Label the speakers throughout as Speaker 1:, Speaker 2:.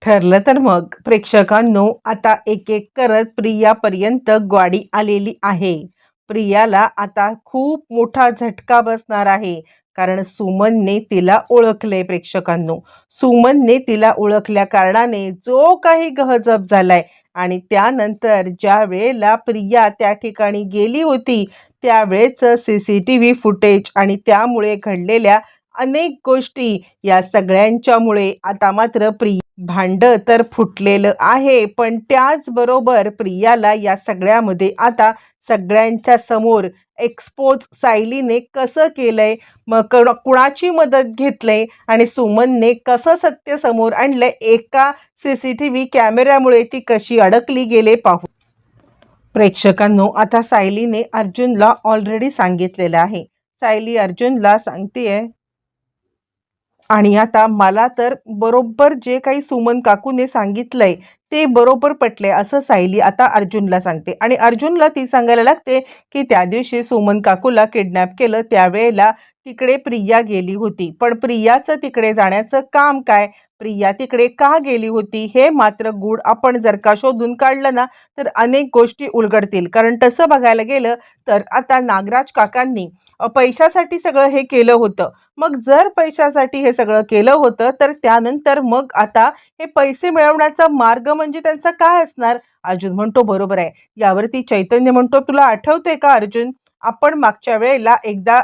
Speaker 1: ठरलं तर मग प्रेक्षकांनो, आता एक एक करत प्रियापर्यंत गाडी आलेली आहे. प्रियाला आता खूप मोठा झटका बसणार आहे. कारण सुमनने तिला ओळखले प्रेक्षकांनो. सुमनने तिला ओळखल्या कारणाने जो काही गहजब झालाय आणि त्यानंतर ज्या वेळेला प्रिया त्या ठिकाणी गेली होती त्यावेळेच CCTV फुटेज आणि त्यामुळे घडलेल्या अनेक गोष्टी या सगळ्यांच्यामुळे आता मात्र भांडं तर फुटलेलं आहे, पण त्याचबरोबर प्रियाला या सगळ्यामध्ये आता सगळ्यांच्या समोर एक्सपोज सायलीने कसं केलंय, मग कुणाची मदत घेतलंय आणि सुमनने कसं सत्य समोर आणलंय, एका CCTV कॅमेऱ्यामुळे ती कशी अडकली गेले पाहू. प्रेक्षकांनो, आता सायलीने अर्जुनला ऑलरेडी सांगितलेलं आहे. सायली अर्जुनला सांगतेय आणि आता मला तर बरोबर जे काही सुमन काकूने सांगितलंय ते बरोबर पटले असं सायली आता अर्जुनला सांगते. आणि अर्जुनला ती सांगायला लागते की त्या दिवशी सुमन काकूला किडनॅप केलं त्यावेळेला तिकडे प्रिया गेली होती, पण प्रियाचं तिकडे जाण्याचं काम काय, प्रिया तिकडे का गेली होती हे मात्र गूढ आपण जर का शोधून काढलं ना तर अनेक गोष्टी उलगडतील. कारण तसं बघायला गेलं तर आता नागराज काकांनी पैशासाठी सगळं हे केलं होतं. मग जर पैशासाठी हे सगळं केलं होतं तर त्यानंतर मग आता हे पैसे मिळवण्याचा मार्ग म्हणजे त्यांचा काय असणार. अर्जुन म्हणतो बरोबर आहे. यावरती चैतन्य म्हणतो तुला आठवते का अर्जुन, आपण मागच्या वेळेला एकदा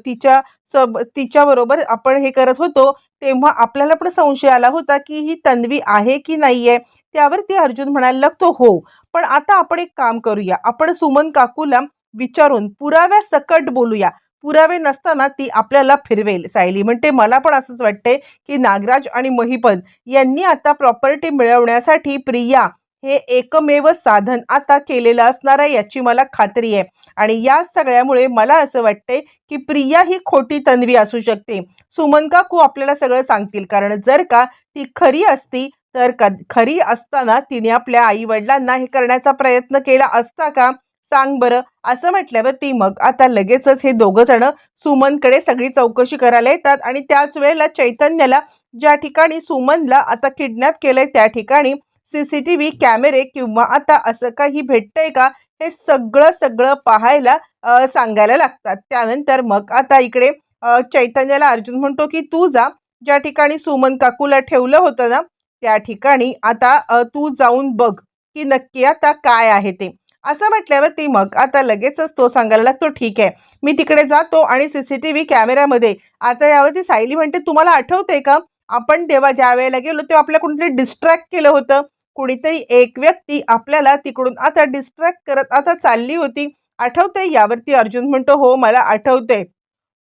Speaker 1: तिच्या बरोबर आपण हे करत होतो तेव्हा आपल्याला पण संशय आला होता की ही तन्वी आहे की नाहीये. त्यावरती अर्जुन म्हणायला लागतो हो, पण आता आपण एक काम करूया, आपण सुमन काकूला विचारून पुराव्या सकट बोलूया, पुरावे नसताना ती आपल्याला फिरवेल. सायली म्हणते मला पण असंच वाटतंय की नागराज आणि महिपत यांनी आता प्रॉपर्टी मिळवण्यासाठी प्रिया हे एकमेव साधन आता केलेलं असणार आहे याची मला खात्री आहे. आणि या सगळ्यामुळे मला असं वाटतंय की प्रिया ही खोटी तन्वी असू शकते. सुमन काकू आपल्याला सगळं सांगतील, कारण जर का ती खरी असती तर खरी असताना तिने आपल्या आई वडिलांना हे करण्याचा प्रयत्न केला असता का, सांग बरं. असं म्हटल्यावर ती मग आता लगेचच हे दोघं जण सुमनकडे सगळी चौकशी करायला येतात. आणि त्याच वेळेला चैतन्याला ज्या ठिकाणी सुमनला आता किडनॅप केलंय त्या ठिकाणी CCTV कॅमेरे किंवा आता असं काही भेटतंय का हे सगळं सगळं पाहायला सांगायला लागतात. त्यानंतर मग आता इकडे चैतन्याला अर्जुन म्हणतो की तू जा, ज्या ठिकाणी सुमन काकूला ठेवलं होतं ना त्या ठिकाणी आता तू जाऊन बघ की नक्की आता काय आहे ते. असं म्हटल्यावर ती मग आता लगेचच तो सांगायला लागतो ठीक आहे, मी तिकडे जातो आणि CCTV कॅमेऱ्यामध्ये. आता यावरती सायली म्हणते तुम्हाला आठवतंय का, आपण तेव्हा ज्या वेळेला गेलो तेव्हा आपल्याला कुणीतरी डिस्ट्रॅक्ट केलं होतं, कुणीतरी एक व्यक्ती आपल्याला तिकडून आता डिस्ट्रॅक्ट करत आता चालली होती, आठवतंय. यावरती अर्जुन म्हणतो हो मला आठवतंय,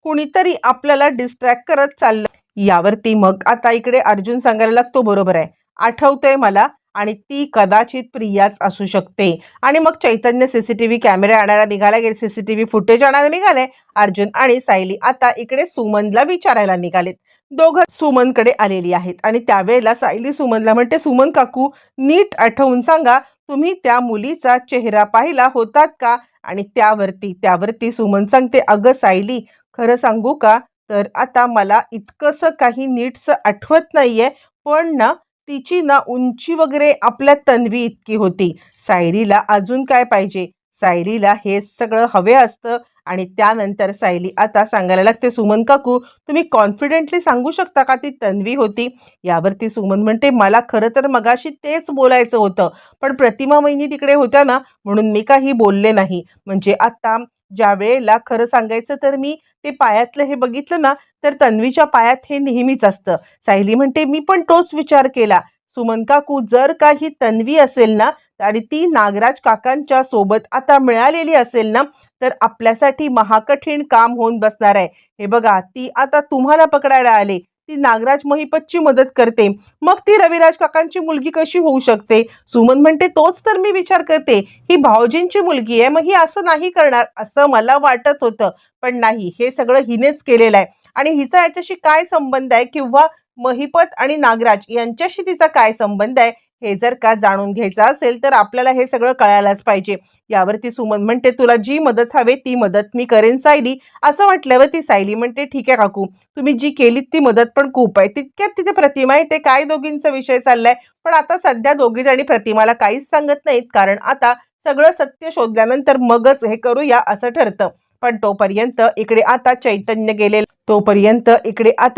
Speaker 1: कुणीतरी आपल्याला डिस्ट्रॅक्ट करत चाललं. यावरती मग आता इकडे अर्जुन सांगायला लागतो बरोबर आहे, आठवतंय मला, आणि ती कदाचित प्रियाच असू शकते. आणि मग चैतन्य CCTV कॅमेरे आणायला निघाला, CCTV फुटेज आणायला निघाले. अर्जुन आणि सायली आता इकडे सुमनला विचारायला निघालेत. दोघं सुमनकडे आलेली आहेत आणि त्यावेळेला सायली सुमनला म्हणते सुमन काकू नीट आठवून सांगा, तुम्ही त्या मुलीचा चेहरा पाहिला होतात का. आणि त्यावरती सुमन सांगते अगं सायली, खरं सांगू का, तर आता मला इतकंसं काही नीटसं आठवत नाहीये, पण ना तिची ना उंची वगैरे आपल्या तन्वी इतकी होती. सायलीला अजून काय पाहिजे, सायलीला हे सगळं हवे असतं. आणि त्यानंतर सायली आता सांगायला लागते सुमन काकू तुम्ही कॉन्फिडेंटली सांगू शकता का ती तन्वी होती. यावरती सुमन म्हणते मला खरं तर मगाशी तेच बोलायचं होतं, पण प्रतिमा वहिनी तिकडे होत्या ना म्हणून मी काही बोलले नाही. म्हणजे आता ज्या वेळेला खरं सांगायचं तर मी ते पायातलं हे बघितलं ना तर तन्वीच्या पायात हे नेहमीच असतं. सायली म्हणते मी पण तोच विचार केला. सुमन काकू जर काही तन्वी असेल ना आणि ती नागराज काकांच्या सोबत आता मिळालेली असेल ना तर आपल्यासाठी महाकठीण काम होऊन बसणार आहे. हे बघा ती आता तुम्हाला पकडायला आले, ती नागराज महिपतची मदत करते, मग ती रविराज काकांची मुलगी कशी होऊ शकते. सुमन म्हणते तोच तर मी विचार करते, ही भाऊजींची मुलगी आहे, मग ही असं नाही करणार असं मला वाटत होतं, पण नाही, हे सगळं हिनेच केलेलं आहे. आणि हिचा याच्याशी काय संबंध आहे किंवा महिपत आणि नागराज यांच्याशी तिचा काय संबंध आहे हे जर का जाणून घ्यायचं असेल तर आपल्याला हे सगळं कळायलाच पाहिजे. यावरती सुमन म्हणते, तुला जी मदत हवी ती मदत मी करेन सायली. असं म्हटल्यावर ती सायली म्हणते, ठीक आहे काकू, तुम्ही जी केलीत ती मदत पण खूप आहे. तितक्यात तिथे प्रतिमा येते. काय दोघींचा विषय चाललाय, पण आता सध्या दोघी जणी प्रतिमाला काहीच सांगत नाहीत, कारण आता सगळं सत्य शोधल्यानंतर मगच हे करूया असं ठरतं. पण तोपर्यंत इकडे आता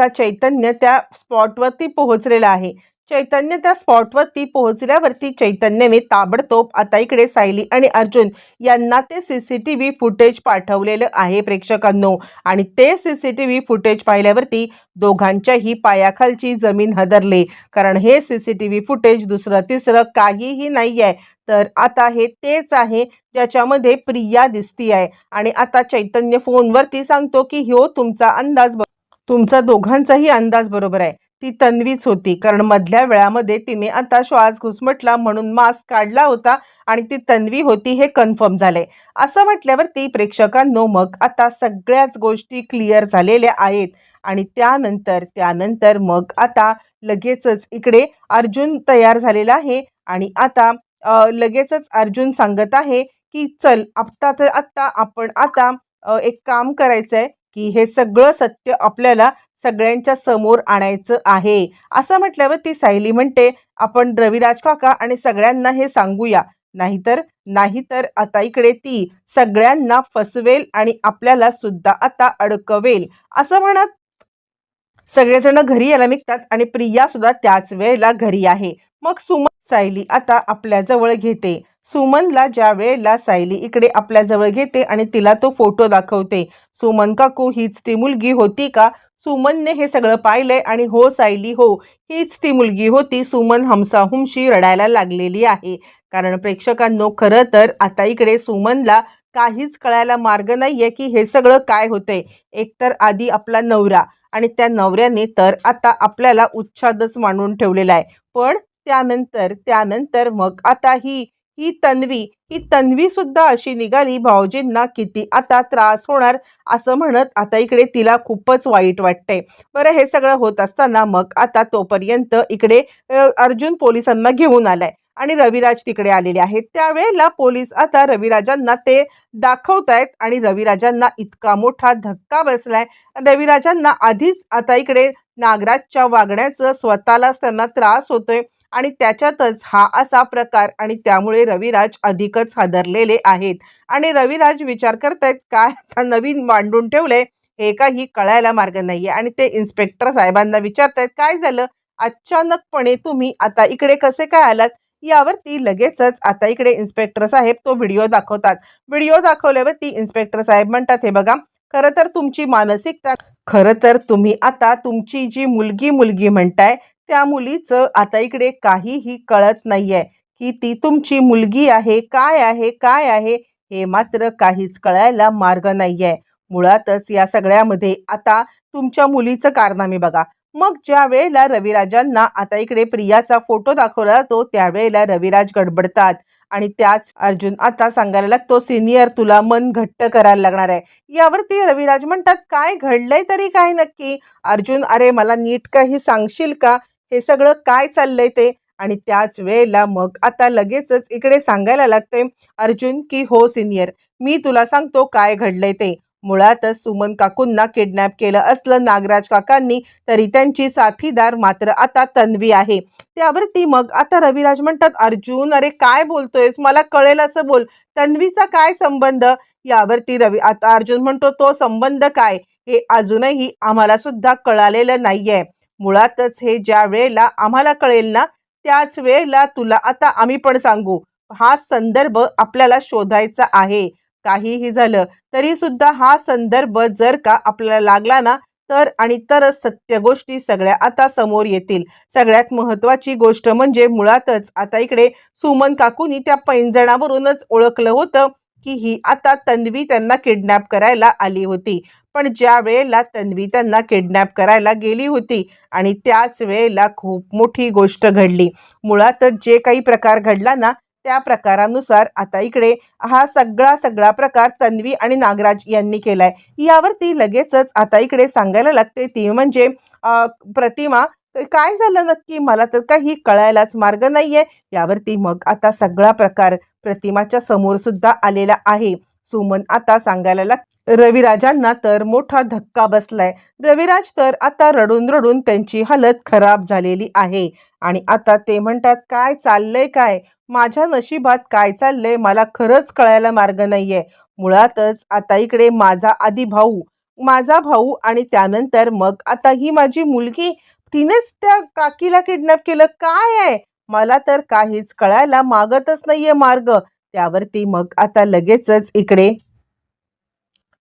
Speaker 1: चैतन्य त्या स्पॉटवरती पोहोचलेला आहे. चैतन्य त्या स्पॉटवरती पोहोचल्यावरती चैतन्यने ताबडतोब आता इकडे सायली आणि अर्जुन यांना ते सीसीटीव्ही फुटेज पाठवलेलं आहे प्रेक्षकांनो. आणि ते सीसीटीव्ही फुटेज पाहिल्यावरती दोघांच्याही पायाखालची जमीन हदरली. कारण हे सीसीटीव्ही फुटेज दुसरं तिसरं काहीही नाही आहे, तर आता हे तेच आहे ज्याच्यामध्ये प्रिया दिसती आहे. आणि आता चैतन्य फोनवरती सांगतो की हो तुमचा दोघांचाही अंदाज बरोबर आहे, ती तन्वीच होती. कारण मधल्या वेळामध्ये तिने आता श्वास घुसमटला म्हणून मास्क काढला होता आणि ती तन्वी होती हे कन्फर्म झालंय. असं म्हटल्यावरती प्रेक्षकांनो मग आता सगळ्याच गोष्टी क्लिअर झालेल्या आहेत. आणि त्यानंतर मग आता लगेचच इकडे अर्जुन तयार झालेला आहे. आणि आता लगेचच अर्जुन सांगत आहे की चल आत्ता आपण एक काम करायचंय की हे सगळं सत्य आपल्याला सगळ्यांच्या समोर आणायचं आहे. असं म्हटल्यावर ती सायली म्हणते, आपण रविराज काका आणि सगळ्यांना हे सांगूया, नाहीतर नाहीतर आता इकडे ती सगळ्यांना फसवेल आणि आपल्याला सुद्धा आता अडकवेल. असं म्हणत सगळेजण घरी यायला निघतात आणि प्रिया सुद्धा त्याच वेळेला घरी आहे. मग सुमन सायली आता आपल्या जवळ घेते. सुमनला ज्या वेळेला सायली इकडे आपल्या जवळ घेते आणि तिला तो फोटो दाखवते, सुमन काकू हीच ती मुलगी होती का? सुमनने हे सगळं पाहिलंय आणि हो सायली, हो हीच ती मुलगी होती. सुमन हमसाहुमशी रडायला लागलेली आहे. कारण प्रेक्षकांनो खरं तर आता इकडे सुमनला काहीच कळायला मार्ग नाहीये की हे सगळं काय होतंय. एकतर आधी आपला नवरा आणि त्या नवऱ्याने तर आता आपल्याला उच्छादच मांडून ठेवलेला आहे. पण त्यानंतर मग आता ही तन्वी सुद्धा अशी निघाली, भाऊजींना किती आता त्रास होणार असं म्हणत आता इकडे तिला खूपच वाईट वाटतंय. बरं, हे सगळं होत असताना मग आता तोपर्यंत इकडे अर्जुन पोलिसांना घेऊन आलाय आणि रविराज तिकडे आलेले आहेत. त्यावेळेला पोलीस आता रविराजांना ते दाखवतायत आणि रविराजांना इतका मोठा धक्का बसलाय. रविराजांना आधीच आता इकडे नागराजच्या वागण्याचं स्वतःलाच त्यांना त्रास होतोय आणि त्याच्यातच हा असा प्रकार, आणि त्यामुळे रविराज अधिकच हादरलेले आहेत. आणि रविराज विचार करतायत काय आता नवीन मांडून ठेवलंय हे काही कळायला मार्ग नाहीये. आणि ते इन्स्पेक्टर साहेबांना विचारतायत, काय झालं अचानकपणे तुम्ही आता इकडे कसे काय आलात? यावरती लगेचच आता इकडे इन्स्पेक्टर साहेब तो व्हिडिओ दाखवतात. व्हिडिओ दाखवल्यावरती इन्स्पेक्टर साहेब म्हणतात, हे बघा, खरं तर तुम्ही आता तुमची जी मुलगी म्हणताय त्या मुलीचं आता इकडे काहीही कळत नाहीये की ती तुमची मुलगी आहे काय आहे हे मात्र काहीच कळायला मार्ग नाहीये. मुळातच या सगळ्यामध्ये आता तुमच्या मुलीचं कारनामे बघा. मग ज्या वेळेला रविराजांना आता इकडे प्रियाचा फोटो दाखवला जातो त्यावेळेला रविराज गडबडतात आणि त्याच अर्जुन आता सांगायला लागतो, सिनियर तुला मन घट्ट करायला लागणार आहे. यावरती रविराज म्हणतात, काय घडलंय तरी काय नक्की? अर्जुन, अरे मला नीट काही सांगशील का, हे सगळं काय चाललंय ते? आणि त्याच वेळेला मग आता लगेचच इकडे सांगायला लागते अर्जुन की हो सिनियर, मी तुला सांगतो काय घडलंय ते. मुळातच सुमन काकूंना किडनॅप केलं असलं नागराज काकांनी, तरी त्यांची साथीदार मात्र आता तन्वी आहे. त्यावरती मग आता रविराज म्हणतात, अर्जुन अरे काय बोलतोयस, मला कळेल असं बोल, तन्वीचा काय संबंध? यावरती आता अर्जुन म्हणतो, तो संबंध काय हे अजूनही आम्हाला सुद्धा कळालेलं नाहीये. मुळातच हे ज्या वेळेला आम्हाला कळेल ना त्याच वेळेला तुला आता आम्ही पण सांगू. हा संदर्भ आपल्याला शोधायचा आहे. काहीही झालं तरी सुद्धा हा संदर्भ जर का आपल्याला लागला ना तरच सत्य गोष्टी सगळ्या आता समोर येतील. सगळ्यात महत्त्वाची गोष्ट म्हणजे मुळातच आता इकडे सुमन काकूनी त्या पैंजणावरूनच ओळखलं होतं की ही आता तन्वी त्यांना किडनॅप करायला आली होती. पण ज्या वेळेला तन्वी त्यांना किडनॅप करायला गेली होती आणि त्याच वेळेला खूप मोठी गोष्ट घडली. मुळातच जे काही प्रकार घडला ना त्या प्रकारानुसार आता इकडे हा सगळा प्रकार तन्वी आणि नागराज यांनी केलाय. यावरती लगेचच आता इकडे सांगायला लागते ती म्हणजे प्रतिमा काय झालं नक्की? मला तर काही कळायलाच मार्ग नाहीये. यावरती मग आता सगळा प्रकार प्रतिमाच्या समोर सुद्धा आलेला आहे. सुमन आता सांगायला रविराजांना तर मोठा धक्का बसलाय. रविराज तर आता रडून रडून त्यांची हालत खराब झालेली आहे आणि आता ते म्हणतात, काय चाललंय काय? माझ्या नशिबात काय चाललंय मला खरंच कळायला मार्ग नाहीये. मुळातच आता इकडे माझा भाऊ आणि त्यानंतर मग आता ही माझी मुलगी, तिनेच त्या काकीला किडनॅप केलं. काय आहे? मला तर काहीच कळायला मागतच नाहीये मार्ग. त्यावरती मग आता लगेचच इकडे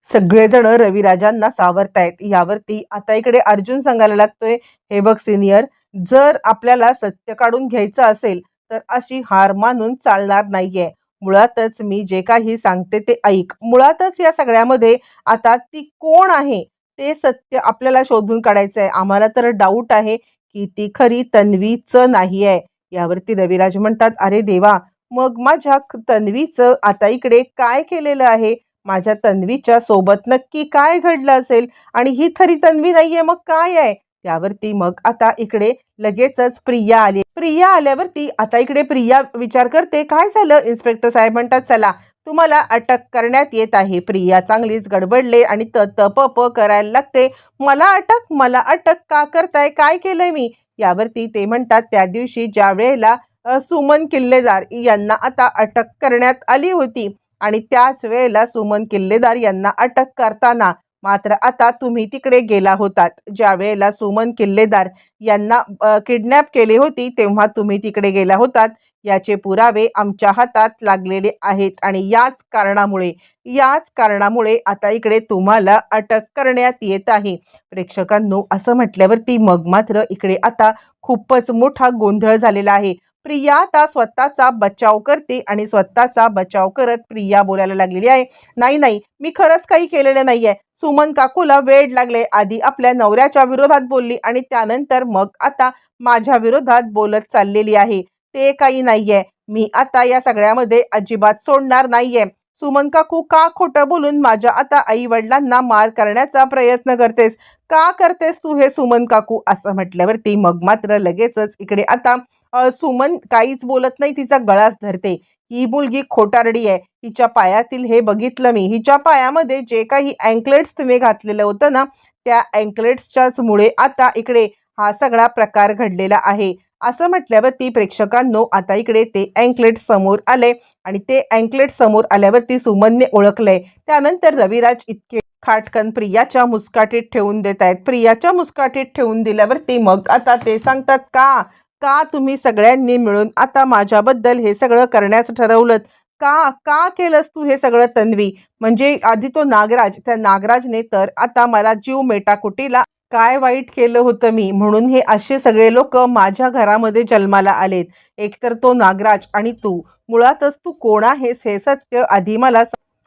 Speaker 1: सगळेजण रविराजांना सावरतायत. यावरती आता इकडे अर्जुन सांगायला लागतोय, हे बघ सिनियर, जर आपल्याला सत्य काढून घ्यायचं असेल तर अशी हार मानून चालणार नाहीये. मुळातच मी जे काही सांगते ते ऐक. मुळातच या सगळ्यामध्ये आता ती कोण आहे ते सत्य आपल्याला शोधून काढायचं आहे. आम्हाला तर डाऊट आहे की ती खरी तन्वीच नाही आहे. यावरती रविराज म्हणतात, अरे देवा, मग माझ्या तन्वीचं आता इकडे काय केलेलं आहे? माझ्या तन्वीच्या सोबत नक्की काय घडलं असेल आणि ही खरी तन्वी नाहीये मग काय आहे? त्यावरती मग आता इकडे लगेचच प्रिया आली. प्रिया आल्यावरती आता इकडे प्रिया विचार करते, काय झालं? इन्स्पेक्टर साहेब म्हणतात, चला तुम्हाला अटक करण्यात येत आहे. प्रिया चांगलीच गडबडले आणि प करायला लागते. मला अटक का करताय? काय केलंय मी? यावरती ते म्हणतात, त्या दिवशी ज्या वेळेला सुमन किल्लेदार यांना आता अटक करण्यात आली होती आणि त्याच वेळेला सुमन किल्लेदार यांना अटक करताना मात्र आता तुम्ही तिकडे गेला होतात. ज्या वेळेला सुमन किल्लेदार यांना किडनॅप केले होती तेव्हा तुम्ही तिकडे गेला होतात. याचे पुरावे आमच्या हातात लागलेले आहेत आणि याच कारणामुळे आता इकडे तुम्हाला अटक करण्यात येत आहे. प्रेक्षकांनो, असं म्हटल्यावरती मग मात्र इकडे आता खूपच मोठा गोंधळ झालेला आहे. प्रिया आता स्वतःचा बचाव करते आणि स्वतःचा बचाव करत प्रिया बोलायला लागलेली आहे, नाही नाही, मी खरंच काही केलेलं नाहीये. सुमन काकूला वेड लागले. आधी आपल्या नवऱ्याच्या विरोधात बोलली आणि त्यानंतर मग आता माझ्या विरोधात बोलत चाललेली आहे. ते काही नाहीये. मी आता या सगळ्यामध्ये अजिबात सोडणार नाहीये. सुमन काकू, का खोटं बोलून माझ्या आता आई वडिलांना मार करण्याचा प्रयत्न करतेस? का करतेस तू हे सुमन काकू? असं म्हटल्यावरती मग मात्र लगेचच इकडे आता सुमन काहीच बोलत नाही, तिचा गळाच धरते. ही मुलगी खोटारडी आहे. हिच्या पायातील हे बघितलं मी. हिच्या पायामध्ये जे काही अँकलेट्स तुम्ही घातलेलं होतं ना, त्या अँकलेट्सच्याच मुळे आता इकडे हा सगळा प्रकार घडलेला आहे. असं म्हटल्यावरती प्रेक्षकांनो आता इकडे ते अँकलेट समोर आले आणि ते अँकलेट समोर आल्यावरती सुमनने ओळखलंय. त्यानंतर रविराज इतके खाटकन प्रियाच्या मुस्काटीत ठेवून देत आहेत. प्रियाच्या मुस्काटीत ठेवून दिल्यावरती मग आता ते सांगतात, का का तुम्ही सगळ्यांनी मिळून आता माझ्याबद्दल हे सगळं करण्याचं ठरवलं? का का केलंस तू हे सगळं तन्वी? म्हणजे आधी तो नागराज, त्या नागराजने तर आता मला जीव मेटाकुटीला, काय वाईट केलं होतं मी म्हणून हे असे सगळे लोक माझ्या घरामध्ये जन्माला आलेत. एकतर तो नागराज आणि तू. मुळातच तू कोण आहेस हे सत्य आधी मला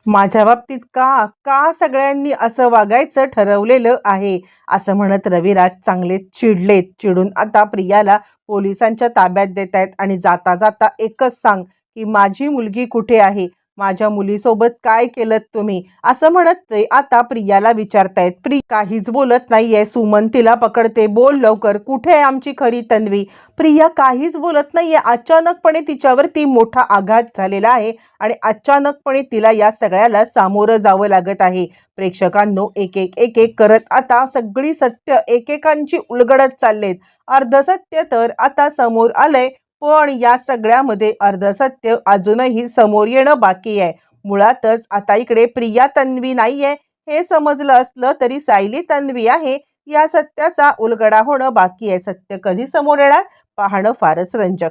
Speaker 1: माझ्या बाबतीत का का सगळ्यांनी असं वागायचं ठरवलेलं आहे? असं म्हणत रविराज चांगले चिडून आता प्रियाला पोलिसांच्या ताब्यात देत आहेत आणि जाता जाता एकच सांग की माझी मुलगी कुठे आहे? माझ्या मुलीसोबत काय केलं तुम्ही? असं म्हणत ते आता प्रियाला विचारतायत. काहीच बोलत नाहीये. सुमन तिला पकडते. बोल लवकर, कुठे आहे आमची खरी तन्वी? प्रिया काहीच बोलत नाहीये. अचानकपणे तिच्यावरती मोठा आघात झालेला आहे आणि अचानकपणे तिला या सगळ्याला सामोरं जावं लागत आहे. प्रेक्षकांनो, एक एक करत आता सगळी सत्य एकेकांची उलगडत चाललेत. अर्धसत्य तर आता समोर आलंय, पण या सगळ्यामध्ये अर्धसत्य अजूनही समोर येणं बाकी आहे. मुळातच आता इकडे प्रिया तन्वी नाहीये हे समजलं असलं तरी सायली तन्वी आहे या सत्याचा उलगडा होणं बाकी आहे. सत्य कधी समोर येणार पाहणं फारच रंजक.